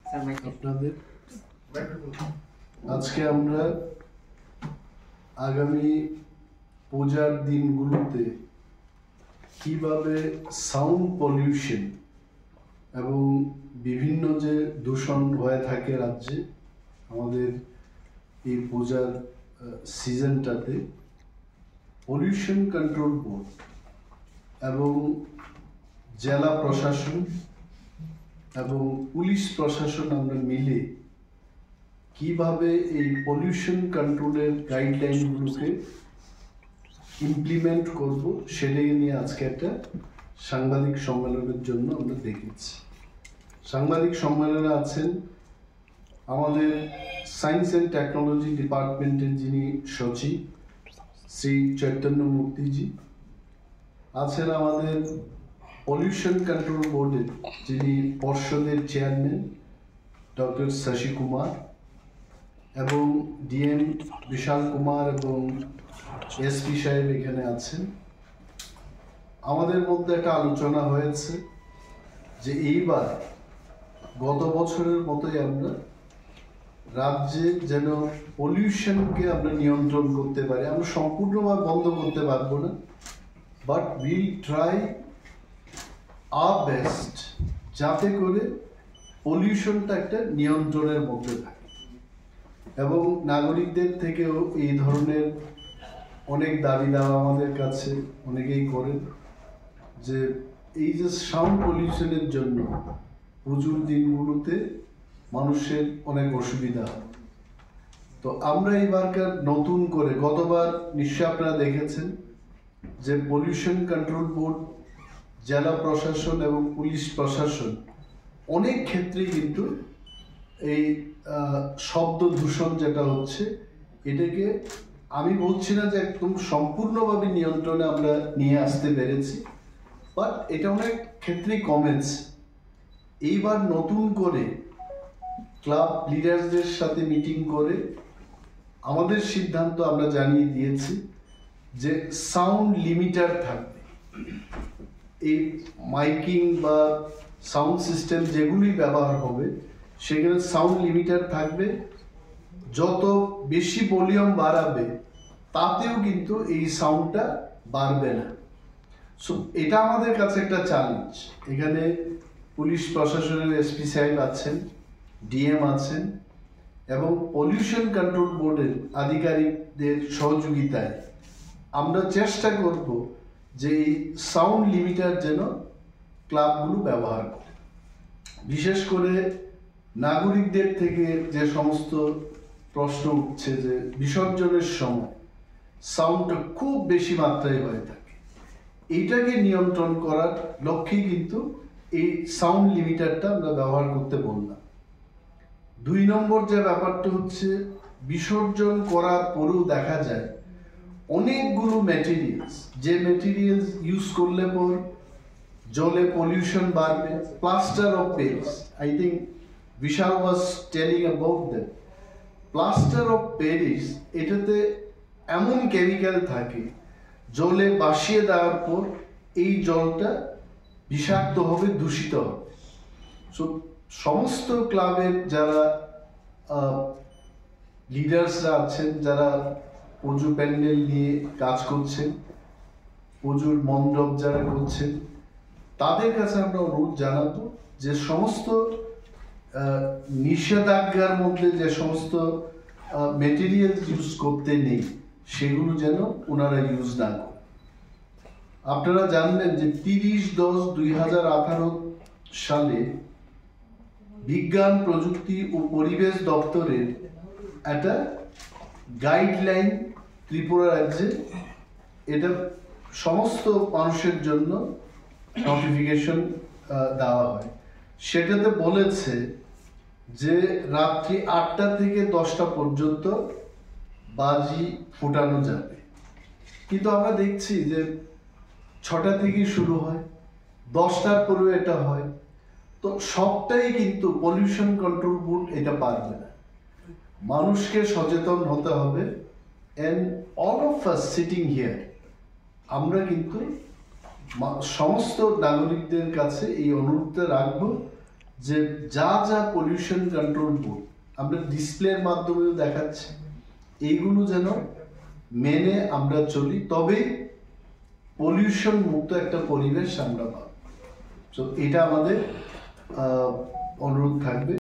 আপনাদের আজকে আমরা আগামী পূজার দিনগুলোতে কিভাবে সাউন্ড পলিউশন এবং বিভিন্ন যে দূষণ হয়ে থাকে রাজ্যে আমাদের এই পূজার সিজনটাতে পলিউশন কন্ট্রোল বোর্ড এবং জেলা প্রশাসন এবং পুলিশ প্রশাসন আমরা মিলে কিভাবে এই পলিউশন কন্ট্রোলের গাইডলাইনগুলোকে ইমপ্লিমেন্ট করব সেটাই নিয়ে আজকে একটা সাংবাদিক সম্মেলনের জন্য আমরা দেখেছি। সাংবাদিক সম্মেলনে আছেন আমাদের সায়েন্স অ্যান্ড টেকনোলজি ডিপার্টমেন্টের যিনি সচিব শ্রী চৈতন্য মূর্তিজি, আছেন আমাদের পলিউশন কন্ট্রোল বোর্ডের যিনি পর্ষদের চেয়ারম্যান ডক্টর শশী কুমার এবং ডিএম বিশাল কুমার এবং এসপি সাহেব এখানে আছেন। আমাদের মধ্যে একটা আলোচনা হয়েছে যে এইবার গত বছরের মতোই আমরা রাজ্যে যেন পলিউশনকে আমরা নিয়ন্ত্রণ করতে পারি। আমরা সম্পূর্ণভাবে বন্ধ করতে পারবো না, but will try our best যাতে করে পলিউশনটা একটা নিয়ন্ত্রণের মধ্যে থাকে। এবং নাগরিকদের থেকেও এই ধরনের অনেক দাবি দেওয়া আমাদের কাছে অনেকেই করেন যে এই যে সাউন্ড পলিউশনের জন্য পুজোর দিনগুলোতে মানুষের অনেক অসুবিধা হয়। তো আমরা এইবারকার নতুন করে, গতবার নিশ্চয় আপনারা দেখেছেন যে পলিউশন কন্ট্রোল বোর্ড, জেলা প্রশাসন এবং পুলিশ প্রশাসন অনেক ক্ষেত্রে কিন্তু এই শব্দ দূষণ যেটা হচ্ছে এটাকে আমি বলছি না যে একদম সম্পূর্ণভাবে নিয়ন্ত্রণে আমরা নিয়ে আসতে পেরেছি, বাট এটা অনেক ক্ষেত্রেই কমেছে। এইবার নতুন করে ক্লাব লিডারদের সাথে মিটিং করে আমাদের সিদ্ধান্ত আমরা জানিয়ে দিয়েছি যে সাউন্ড লিমিটার থাকবে। এই মাইকিং বা সাউন্ড সিস্টেম যেগুলি ব্যবহার হবে সেখানে সাউন্ড লিমিটার থাকবে। যত বেশি ভলিউম বাড়াবে তাতেও কিন্তু এই সাউন্ডটা বাড়বে না। সো এটা আমাদের কাছে একটা চ্যালেঞ্জ। এখানে পুলিশ প্রশাসনের এসপি সাহেব আছেন, ডিএম আছেন এবং পলিউশন কন্ট্রোল বোর্ডের আধিকারিকদের সহযোগিতায় আমরা চেষ্টা করব যে এই সাউন্ড লিমিটার যেন ক্লাবগুলো ব্যবহার করে। বিশেষ করে নাগরিকদের থেকে যে সমস্ত প্রশ্ন উঠছে যে বিসর্জনের সময় সাউন্ডটা খুব বেশি মাত্রায় হয়ে থাকে, এইটাকে নিয়ন্ত্রণ করার লক্ষ্যেই কিন্তু এই সাউন্ড লিমিটারটা আমরা ব্যবহার করতে বললাম। 2 নম্বর যে ব্যাপারটা হচ্ছে বিসর্জন করার পরেও দেখা যায় অনেকগুলো ম্যাটেরিয়ালস, যে ম্যাটেরিয়ালস ইউজ করলে পর জলে পলিউশন বাড়বে। Plaster of Paris, I think Bishal was telling about that. Plaster of Paris এটাতে এমন কেমিক্যাল থাকে জলে ভাসিয়ে দেওয়ার পর এই জলটা বিষাক্ত হবে, দূষিত হবে। সো সমস্ত ক্লাবের যারা লিডার্সরা আছেন, যারা পুজো প্যান্ডেল নিয়ে কাজ করছেন, পুজোর মণ্ডপ যারা করছেন, তাদের কাছে আমরা অনুরোধ জানাবো যে সমস্ত নিষেধাজ্ঞার মধ্যে যে সমস্ত মেটেরিয়াল ইউজ করতে নেই সেগুলো যেন ওনারা ইউজ না করে। আপনারা জানবেন যে 30/10/2018 সালে বিজ্ঞান প্রযুক্তি ও পরিবেশ দপ্তরের একটা গাইডলাইন ত্রিপুরা রাজ্যে এটা সমস্ত মানুষের জন্য নোটিফিকেশন দেওয়া হয়। সেটাতে বলেছে যে রাত্রি 8টা থেকে 10টা পর্যন্ত বাজি ফুটানো যাবে, কিন্তু আমরা দেখছি যে 6টা থেকে শুরু হয়, 10টার পরেও এটা হয়। তো সবটাই কিন্তু পলিউশন কন্ট্রোল বোর্ড এটা পারবে না। মানুষকে সচেতন হতে হবে। And all of us sitting here আমরা কিন্তু সমস্ত নাগরিকদের কাছে এই অনুরোধটা রাখবো যে যা যা পলিউশন কন্ট্রোল বোর্ড আমরা ডিসপ্লের মাধ্যমেও দেখাচ্ছি, এইগুলো যেন মেনে আমরা চলি, তবেই পলিউশন মুক্ত একটা পরিবেশ আমরা পাবো। তো এটা আমাদের অনুরোধ থাকবে।